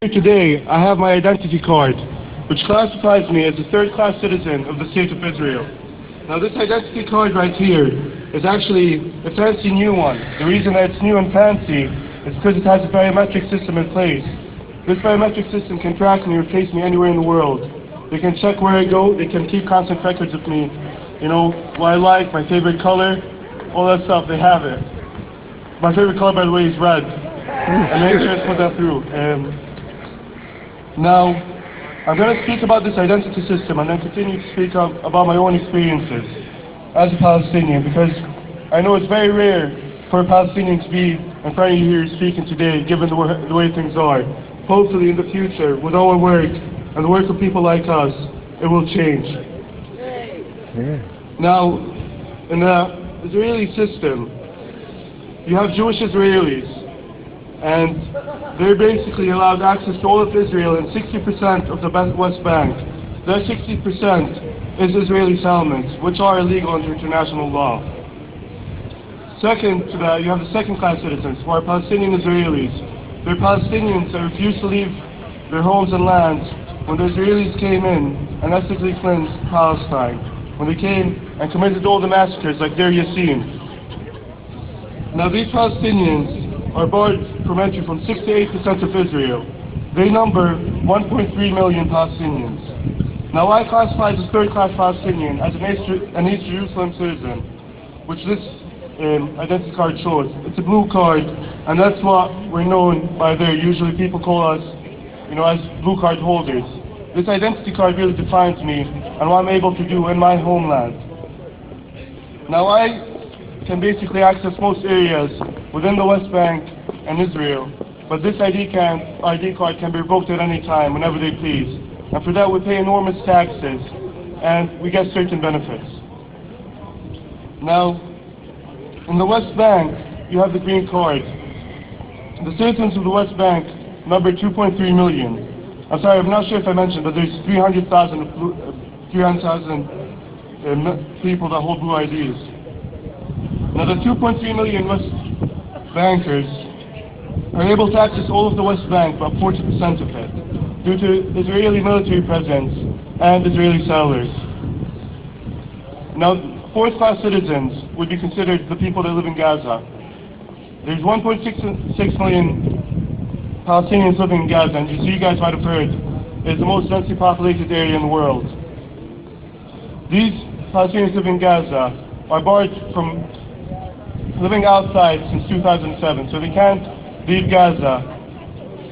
Today, I have my identity card, which classifies me as a third-class citizen of the State of Israel. Now, this identity card right here is actually a fancy new one. The reason that it's new and fancy is because it has a biometric system in place. This biometric system can track me or trace me anywhere in the world. They can check where I go, they can keep constant records of me. You know, what I like, my favorite color, all that stuff, they have it. My favorite color, by the way, is red. And make sure to put that through. Now, I'm going to speak about this identity system and then continue to speak about my own experiences as a Palestinian, because I know it's very rare for a Palestinian to be in front of you here speaking today, given the way things are. Hopefully in the future, with our work and the work of people like us, it will change. Now, in the Israeli system, you have Jewish Israelis, and they're basically allowed access to all of Israel and 60% of the West Bank. That 60% is Israeli settlements, which are illegal under international law. Second to that, you have the second-class citizens, who are Palestinian Israelis. They're Palestinians that refused to leave their homes and lands when the Israelis came in and ethnically cleansed Palestine, when they came and committed all the massacres like Deir Yassin. Now, these Palestinians are barred from entry from 6 to 8% of Israel. They number 1.3 million Palestinians. Now, I classify as a third-class Palestinian as an East Jerusalem citizen, which this identity card shows. It's a blue card, and that's what we're known by there. Usually people call us, as blue card holders. This identity card really defines me and what I'm able to do in my homeland. Now, I can basically access most areas within the West Bank and Israel, but this ID card can be revoked at any time, whenever they please. And for that we pay enormous taxes, and we get certain benefits. Now, in the West Bank, you have the green card. The citizens of the West Bank number 2.3 million. I'm sorry, I'm not sure if I mentioned, but there's 300,000 people that hold blue IDs. Now, the 2.3 million West Bankers are able to access all of the West Bank, about 40% of it, due to Israeli military presence and Israeli settlers. Now, fourth-class citizens would be considered the people that live in Gaza. There's 1.6 million Palestinians living in Gaza, and you guys might have heard, it's the most densely populated area in the world. These Palestinians living in Gaza are barred from living outside since 2007, so they can't leave Gaza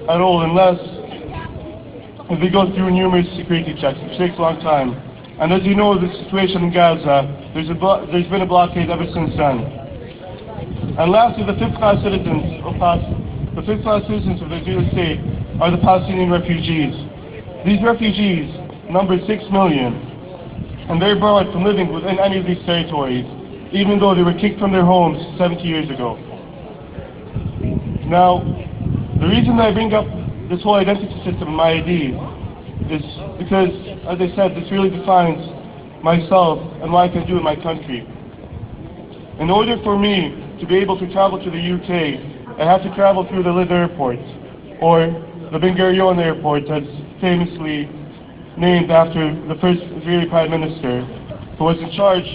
at all unless they go through numerous security checks, which takes a long time. And as you know, the situation in Gaza, there's been a blockade ever since then. And lastly, the fifth-class citizens of the Israeli state are the Palestinian refugees. These refugees number 6 million, and they're barred from living within any of these territories, even though they were kicked from their homes 70 years ago. Now, the reason that I bring up this whole identity system in my ID is because, as I said, this really defines myself and what I can do in my country. In order for me to be able to travel to the UK, I have to travel through the Lid Airport, or the Ben Gurion Airport, that's famously named after the first Israeli Prime Minister, who was in charge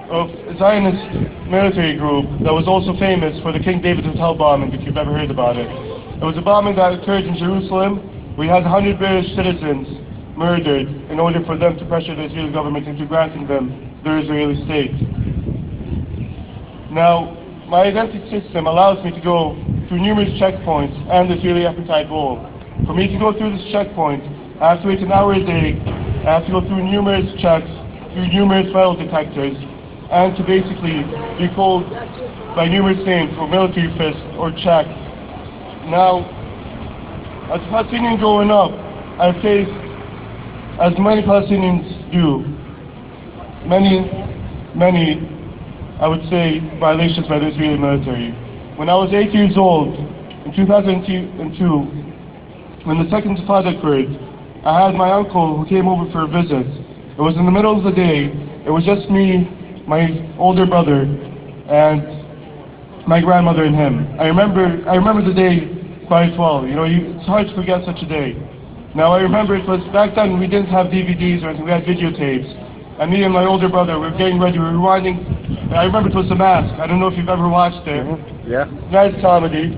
of a Zionist military group that was also famous for the King David Hotel bombing, if you've ever heard about it. It was a bombing that occurred in Jerusalem. We had 100 British citizens murdered in order for them to pressure the Israeli government into granting them their Israeli state. Now, my identity system allows me to go through numerous checkpoints and the Israeli appetite wall. For me to go through this checkpoint, I have to wait an hour a day. I have to go through numerous checks, through numerous metal detectors, and to basically be called by numerous names for military fist or check. Now, as a Palestinian growing up, I've faced, as many Palestinians do, many, I would say, violations by the Israeli military. When I was 8 years old, in 2002, when the second Intifada occurred, I had my uncle who came over for a visit. It was in the middle of the day. It was just me, my older brother, and my grandmother and him. I remember the day quite well. You know, it's hard to forget such a day. Now I remember it was back then we didn't have DVDs or anything, we had videotapes. And me and my older brother were getting ready, we were rewinding. I remember it was The Mask. I don't know if you've ever watched it. Yeah. Nice comedy.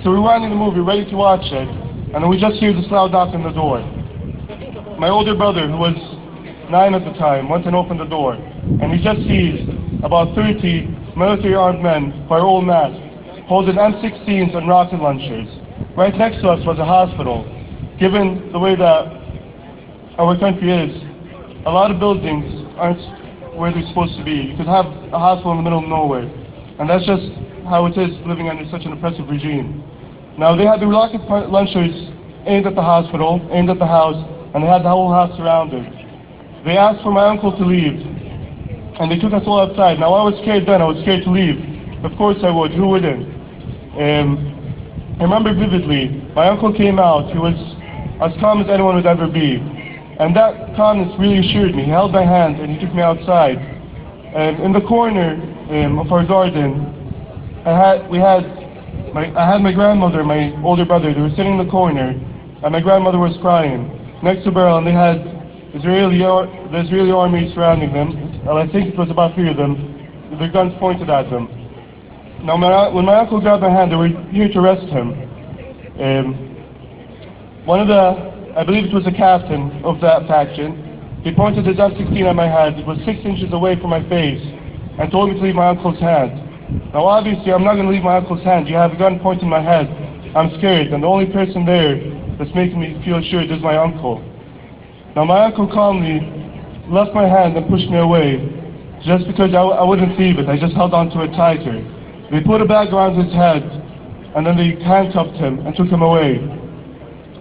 So we were winding the movie, ready to watch it, and then we just hear this loud knock on the door. My older brother, who was 9 at the time, went and opened the door, and he just sees about 30 military armed men, by all masked, holding M16s and rocket launchers. Right next to us was a hospital. Given the way that our country is, a lot of buildings aren't where they're supposed to be. You could have a hospital in the middle of nowhere, and that's just how it is living under such an oppressive regime. Now they had the rocket launchers aimed at the hospital, aimed at the house, and they had the whole house surrounded. They asked for my uncle to leave, and they took us all outside. Now I was scared then, I was scared to leave. Of course I would, who wouldn't? I remember vividly, my uncle came out, he was as calm as anyone would ever be. And that calmness really assured me. He held my hand and he took me outside. In the corner of our garden, I had my grandmother and my older brother. They were sitting in the corner, and my grandmother was crying next to a barrel, and they had the Israeli army surrounding them. Well, I think it was about 3 of them, with their guns pointed at them. Now, when my uncle grabbed my hand, they were here to arrest him. I believe it was the captain of that faction, he pointed his M16 at my head. It was 6 inches away from my face, and told me to leave my uncle's hand. Now obviously I'm not going to leave my uncle's hand. You have a gun pointing my head. I'm scared, and the only person there that's making me feel assured is my uncle. Now my uncle calmly left my hand and pushed me away, just because I wouldn't leave it. I just held on to it tighter. They put a bag around his head, and then they handcuffed him and took him away.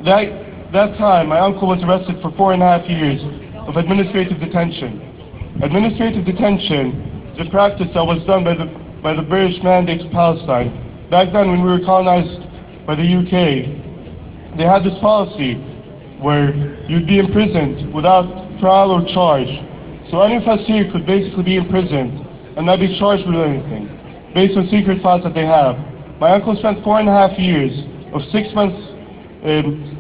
That time, my uncle was arrested for 4.5 years of administrative detention. Administrative detention is a practice that was done by the British Mandate of Palestine. Back then, when we were colonized by the UK, they had this policy where you'd be imprisoned without trial or charge. So any of us here could basically be imprisoned and not be charged with anything, based on secret files that they have. My uncle spent 4.5 years of 6 months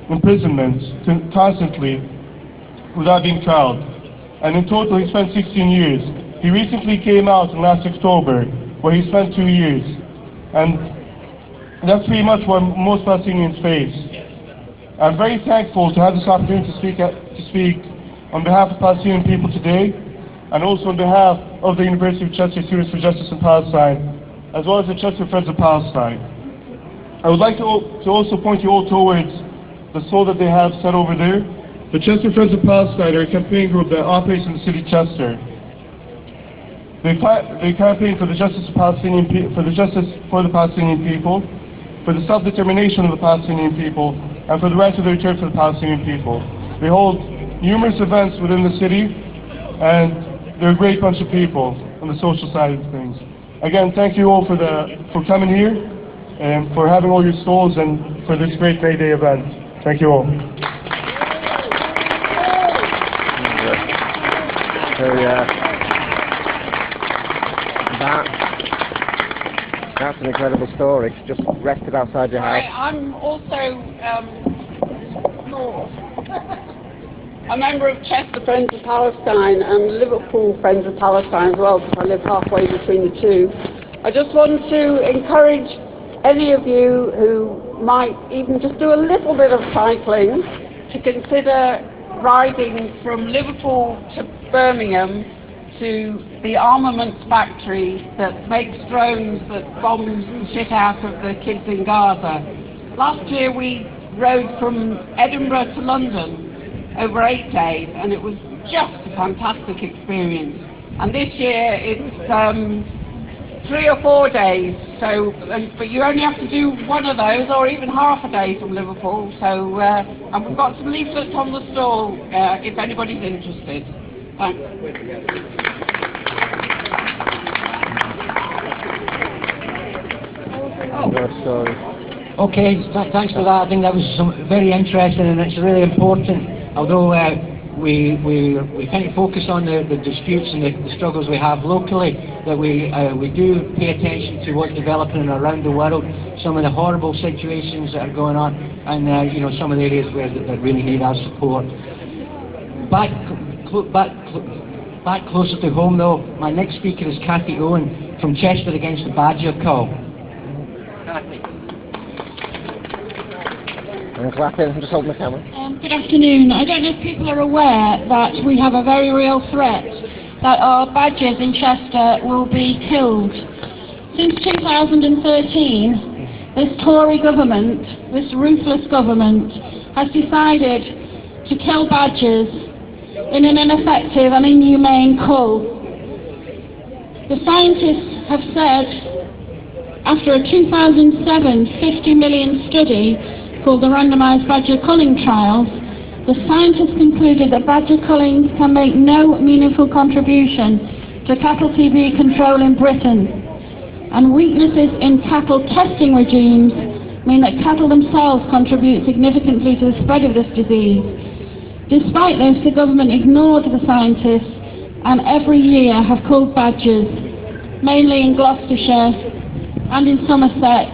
imprisonment constantly without being tried. And in total he spent 16 years. He recently came out in last October, where he spent 2 years. And that's pretty much what most Palestinians face. I'm very thankful to have this opportunity to speak on behalf of Palestinian people today, and also on behalf of the University of Chester Students for Justice in Palestine, as well as the Chester Friends of Palestine. I would like to also point you all towards the soul that they have set over there. The Chester Friends of Palestine are a campaign group that operates in the city of Chester. They campaign for the justice of Palestinian for the Palestinian people, for the self-determination of the Palestinian people, and for the right to the return for the Palestinian people. They hold numerous events within the city, and they're a great bunch of people on the social side of things. Again, thank you all for coming here, and for having all your stalls, and for this great May Day event. Thank you all. That's an incredible story. Just rested outside your house. I'm also a member of Chester Friends of Palestine and Liverpool Friends of Palestine as well, because I live halfway between the two. I just want to encourage any of you who might even just do a little bit of cycling to consider riding from Liverpool to Birmingham to the armaments factory that makes drones that bombs the shit out of the kids in Gaza. Last year we rode from Edinburgh to London over 8 days, and it was just a fantastic experience. And this year it's 3 or 4 days, but you only have to do one of those, or even half a day from Liverpool. So, and we've got some leaflets on the stall if anybody's interested. Thanks. Okay, thanks for that. I think that was very interesting, and it's really important. Although we kind of focus on the disputes and the struggles we have locally, that we do pay attention to what's developing around the world, some of the horrible situations that are going on, and you know, some of the areas where that really need our support. Back closer to home though, my next speaker is Cathy Owen from Chester Against the Badger Cull. Cathy. I'm just holding the camera. Good afternoon. I don't know if people are aware that we have a very real threat that our badgers in Chester will be killed. Since 2013, this Tory government, this ruthless government, has decided to kill badgers in an ineffective and inhumane cull. The scientists have said, after a 2007 50 million study called the Randomised Badger Culling Trials, the scientists concluded that badger culling can make no meaningful contribution to cattle TB control in Britain, and weaknesses in cattle testing regimes mean that cattle themselves contribute significantly to the spread of this disease. Despite this, the government ignored the scientists and every year have culled badgers, mainly in Gloucestershire and in Somerset,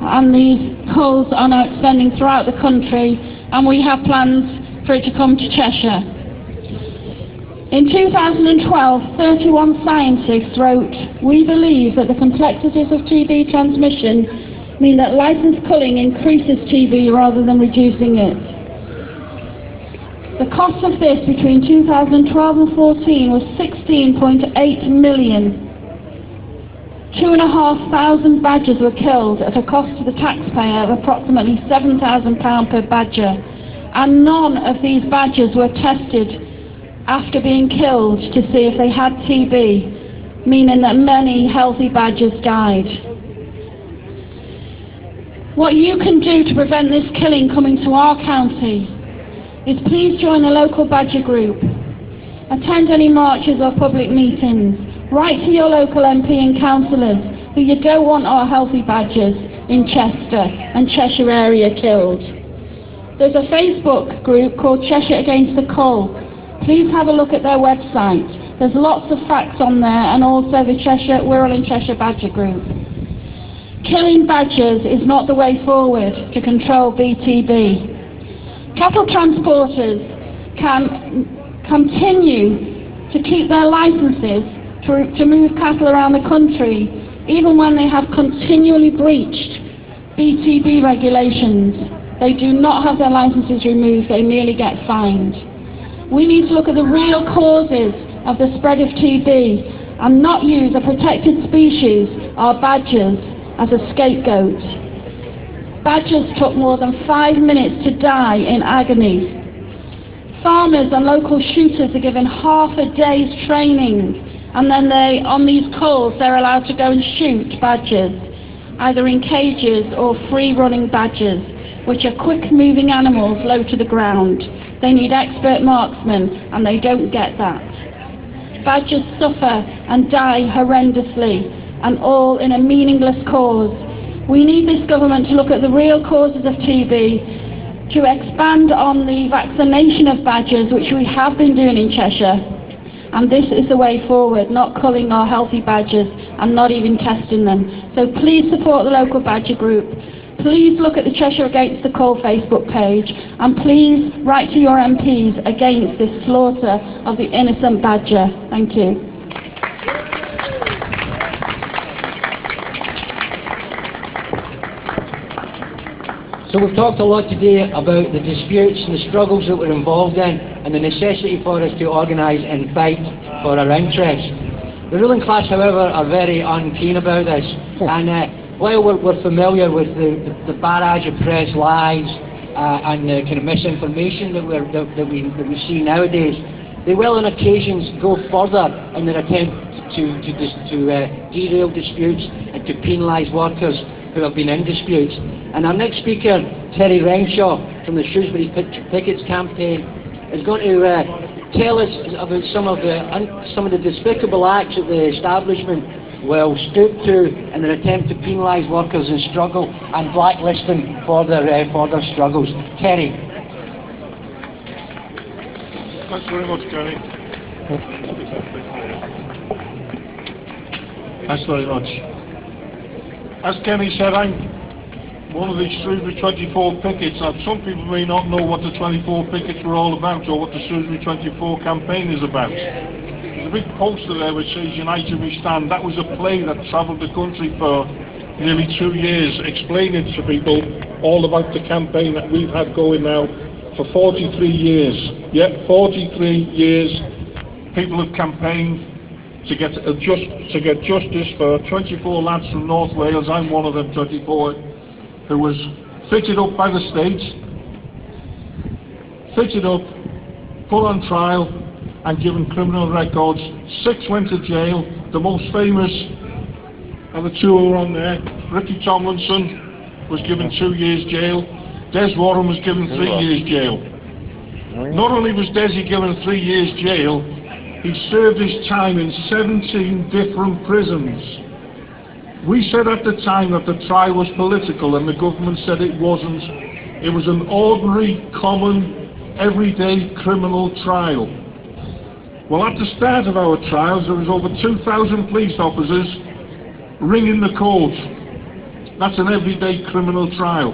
and these culls are now extending throughout the country, and we have plans for it to come to Cheshire. In 2012, 31 scientists wrote, "We believe that the complexities of TB transmission mean that licensed culling increases TB rather than reducing it." The cost of this between 2012 and 14 was 16.8 million. 2,500 badgers were killed at a cost to the taxpayer of approximately £7,000 per badger, and none of these badgers were tested after being killed to see if they had TB, meaning that many healthy badgers died. What you can do to prevent this killing coming to our county is please join a local badger group, attend any marches or public meetings, write to your local MP and councillors who you don't want our healthy badgers in Chester and Cheshire area killed. There's a Facebook group called Cheshire Against the Cull. Please have a look at their website. There's lots of facts on there, and also the Wirral in Cheshire Badger Group. Killing badgers is not the way forward to control BTB. Cattle transporters can continue to keep their licences to move cattle around the country, even when they have continually breached BTB regulations. They do not have their licences removed, they merely get fined. We need to look at the real causes of the spread of TB and not use a protected species, our badgers, as a scapegoat. Badgers took more than 5 minutes to die in agony. Farmers and local shooters are given half a day's training, and then on these culls they're allowed to go and shoot badgers, either in cages or free-running badgers, which are quick-moving animals low to the ground. They need expert marksmen, and they don't get that. Badgers suffer and die horrendously, and all in a meaningless cause. We need this government to look at the real causes of TB, to expand on the vaccination of badgers, which we have been doing in Cheshire. And this is the way forward, not culling our healthy badgers and not even testing them. So please support the local badger group. Please look at the Cheshire Against the Cull Facebook page, and please write to your MPs against this slaughter of the innocent badger. Thank you. So we've talked a lot today about the disputes and the struggles that we're involved in, and the necessity for us to organise and fight for our interests. The ruling class, however, are very unkeen about this, and while we're familiar with the barrage of press lies and the kind of misinformation that we see nowadays, they will on occasions go further in their attempt to derail disputes and to penalise workers who have been in disputes. And our next speaker, Terry Renshaw from the Shrewsbury Pickets campaign, is going to tell us about some of the despicable acts that the establishment will stoop to in their attempt to penalise workers in struggle and blacklist them for their struggles. Terry. Thanks very much, Kenny. Thanks very much. As Kenny said, I'm one of the Shrewsbury 24 pickets. Now, some people may not know what the 24 pickets were all about or what the Shrewsbury 24 campaign is about. There's a big poster there which says United We Stand. That was a play that travelled the country for nearly 2 years, explaining to people all about the campaign that we've had going now for 43 years. Yep, 43 years people have campaigned to get justice for 24 lads from North Wales. I'm one of them, 24, who was fitted up by the state, fitted up, put on trial and given criminal records. 6 went to jail. The most famous of the 2 who were on there, Ricky Tomlinson, was given 2 years jail. Des Warren was given 3 years jail. Not only was Desi given 3 years jail, he served his time in 17 different prisons. We said at the time that the trial was political, and the government said it wasn't. It was an ordinary, common, everyday criminal trial. Well, at the start of our trials, there was over 2,000 police officers ringing the court. That's an everyday criminal trial.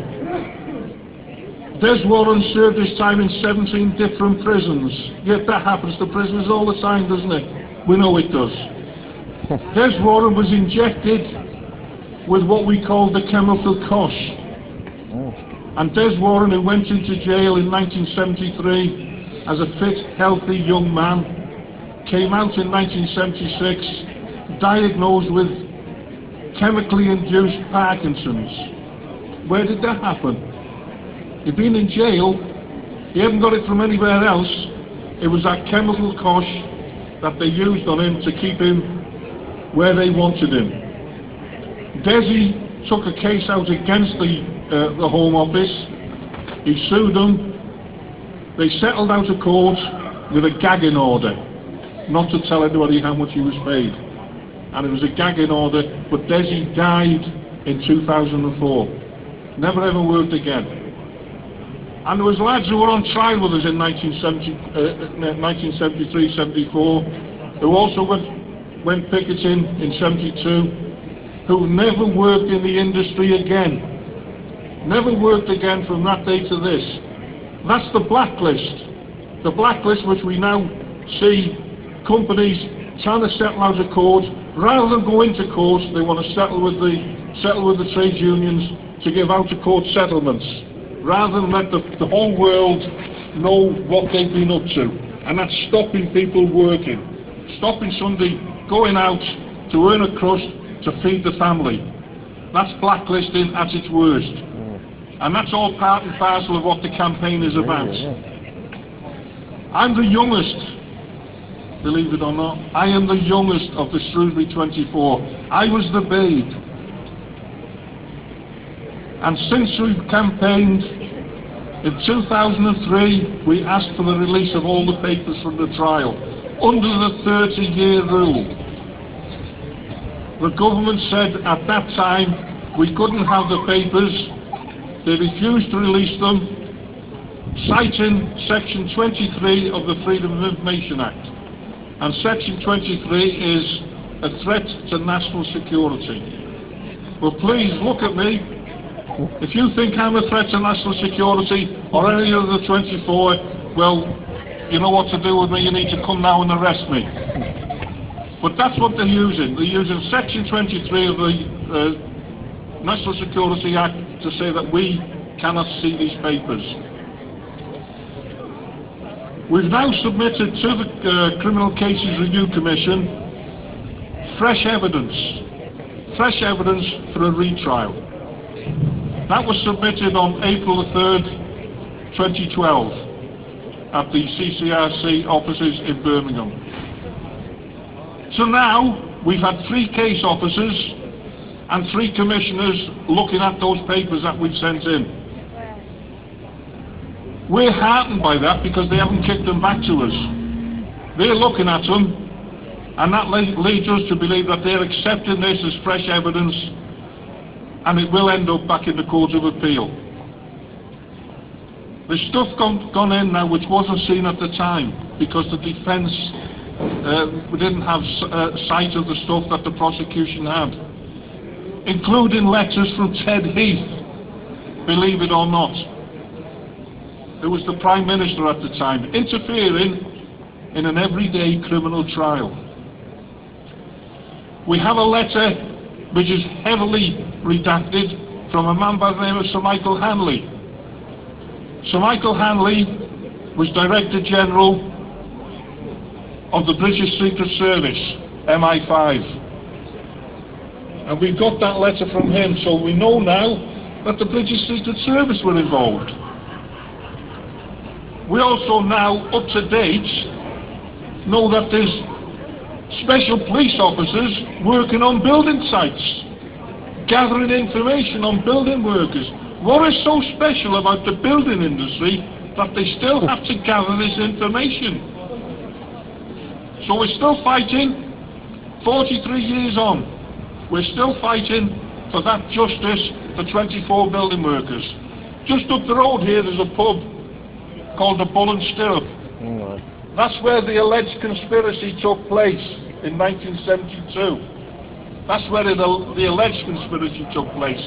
Des Warren served his time in 17 different prisons. Yet that happens to prisoners all the time, doesn't it? We know it does. Des Warren was injected with what we call the chemical kosh. And Des Warren, who went into jail in 1973 as a fit, healthy young man, came out in 1976 diagnosed with chemically induced Parkinson's. Where did that happen? He'd been in jail, he hadn't got it from anywhere else. It was that chemical kosh that they used on him to keep him where they wanted him. Desi took a case out against the Home Office. He sued them. They settled out of court with a gagging order, not to tell anybody how much he was paid. And it was a gagging order, but Desi died in 2004. Never ever worked again. And there was lads who were on trial with us in 1973-74, who also went picketing in 72, who never worked in the industry again. Never worked again from that day to this. That's the blacklist. The blacklist which we now see companies trying to settle out of court. Rather than go into court, they want to settle with the trade unions to give out of court settlements, rather than let the whole world know what they've been up to. And that's stopping people working, stopping somebody going out to earn a crust to feed the family. That's blacklisting at its worst. And that's all part and parcel of what the campaign is about. I'm the youngest, believe it or not. I am the youngest of the Shrewsbury 24. I was the babe. And since we've campaigned, in 2003, we asked for the release of all the papers from the trial, under the 30-year rule. The government said at that time we couldn't have the papers. They refused to release them, citing Section 23 of the Freedom of Information Act. And Section 23 is a threat to national security. Well, please look at me. If you think I'm a threat to national security, or any of the 24, well, you know what to do with me. You need to come now and arrest me. But that's what they're using. They're using Section 23 of the National Security Act to say that we cannot see these papers. We've now submitted to the Criminal Cases Review Commission fresh evidence for a retrial. That was submitted on April the 3rd, 2012 at the CCRC offices in Birmingham. So now, we've had 3 case officers and 3 commissioners looking at those papers that we've sent in. We're heartened by that because they haven't kicked them back to us. They're looking at them, and that leads us to believe that they're accepting this as fresh evidence, and it will end up back in the Court of Appeal. There's stuff gone in now which wasn't seen at the time. because the defence, we didn't have sight of the stuff that the prosecution had, including letters from Ted Heath, believe it or not, who was the Prime Minister at the time, interfering in an everyday criminal trial. We have a letter which is heavily redacted from a man by the name of Sir Michael Hanley. Sir Michael Hanley was Director General of the British Secret Service, MI5. And we've got that letter from him, so we know now that the British Secret Service were involved. We also now, up to date, know that there's special police officers working on building sites, gathering information on building workers. What is so special about the building industry that they still have to gather this information? So we're still fighting, 43 years on, we're still fighting for that justice for 24 building workers. Just up the road here there's a pub called the Bull and Stirrup. That's where the alleged conspiracy took place in 1972. That's where the alleged conspiracy took place.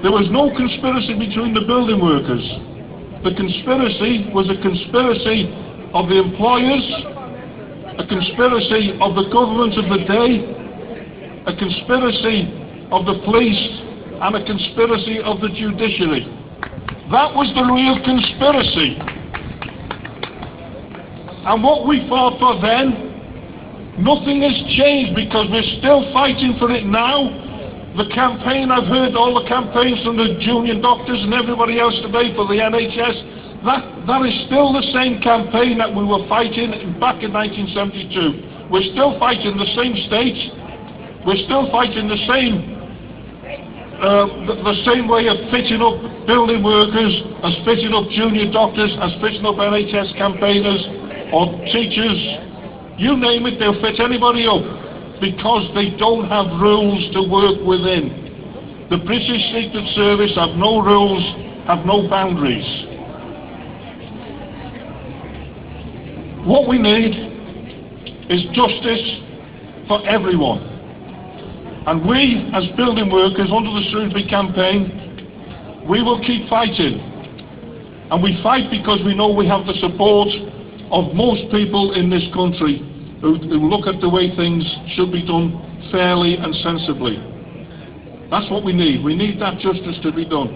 There was no conspiracy between the building workers. The conspiracy was a conspiracy of the employers, a conspiracy of the government of the day, a conspiracy of the police, and a conspiracy of the judiciary. That was the real conspiracy. And what we fought for then, nothing has changed, because we're still fighting for it now. The campaign, I've heard all the campaigns from the junior doctors and everybody else today for the NHS, that is still the same campaign that we were fighting back in 1972. We're still fighting the same states, we're still fighting the same way of fitting up building workers, as fitting up junior doctors, as fitting up NHS campaigners, or teachers, you name it, they'll fit anybody up, because they don't have rules to work within. The British Secret Service have no rules, have no boundaries. What we need is justice for everyone. And we, as building workers under the Shrewsbury campaign, we will keep fighting. And we fight because we know we have the support of most people in this country who look at the way things should be done fairly and sensibly. That's what we need. We need that justice to be done.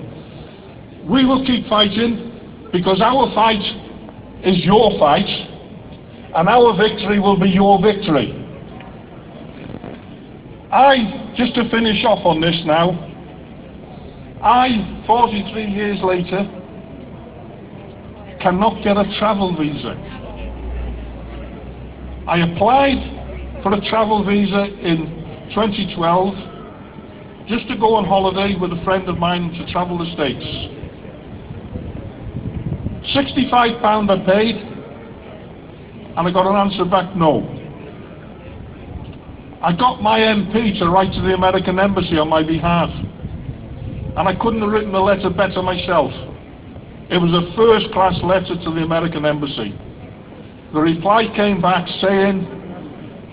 We will keep fighting, because our fight is your fight, and our victory will be your victory. Just to finish off on this now, 43 years later, cannot get a travel visa. I applied for a travel visa in 2012 just to go on holiday with a friend of mine to travel the States. £65 I paid, and I got an answer back, no. I got my MP to write to the American Embassy on my behalf, and I couldn't have written a letter better myself. It was a first-class letter to the American Embassy. The reply came back saying,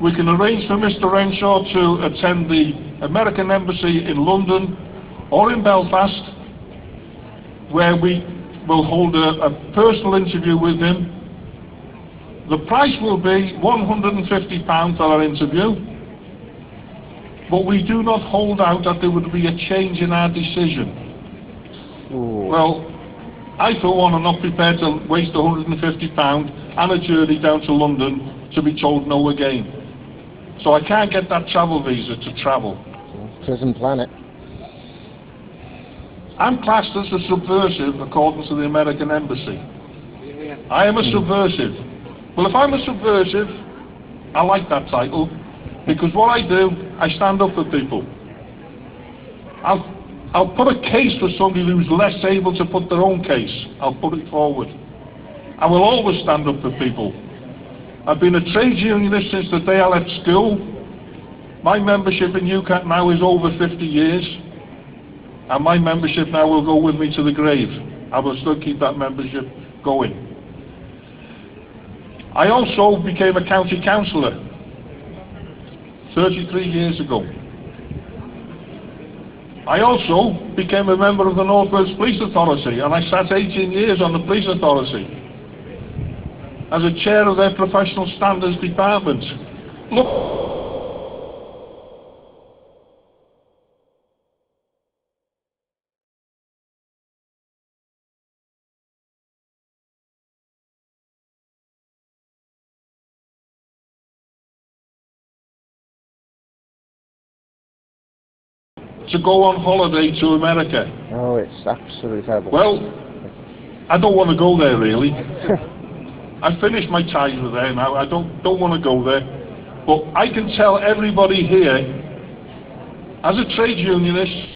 we can arrange for Mr. Renshaw to attend the American Embassy in London or in Belfast, where we will hold a personal interview with him. The price will be £150 for our interview, but we do not hold out that there would be a change in our decision. Ooh. Well, I for one am not prepared to waste £150 and a journey down to London to be told no again. So I can't get that travel visa to travel. Prison planet. I'm classed as a subversive according to the American Embassy. I am a subversive. Well, if I'm a subversive, I like that title, because what I do, I stand up for people. I'll put a case for somebody who's less able to put their own case. I'll put it forward. I will always stand up for people. I've been a trade unionist since the day I left school. My membership in UCAT now is over 50 years, and my membership now will go with me to the grave. I will still keep that membership going. I also became a county councillor 33 years ago. I also became a member of the North Wales Police Authority, and I sat 18 years on the Police Authority as a chair of their professional standards department. Look, to go on holiday to America. Oh, it's absolutely terrible. Well, I don't want to go there really. I finished my ties with there now. I don't want to go there. But I can tell everybody here, as a trade unionist,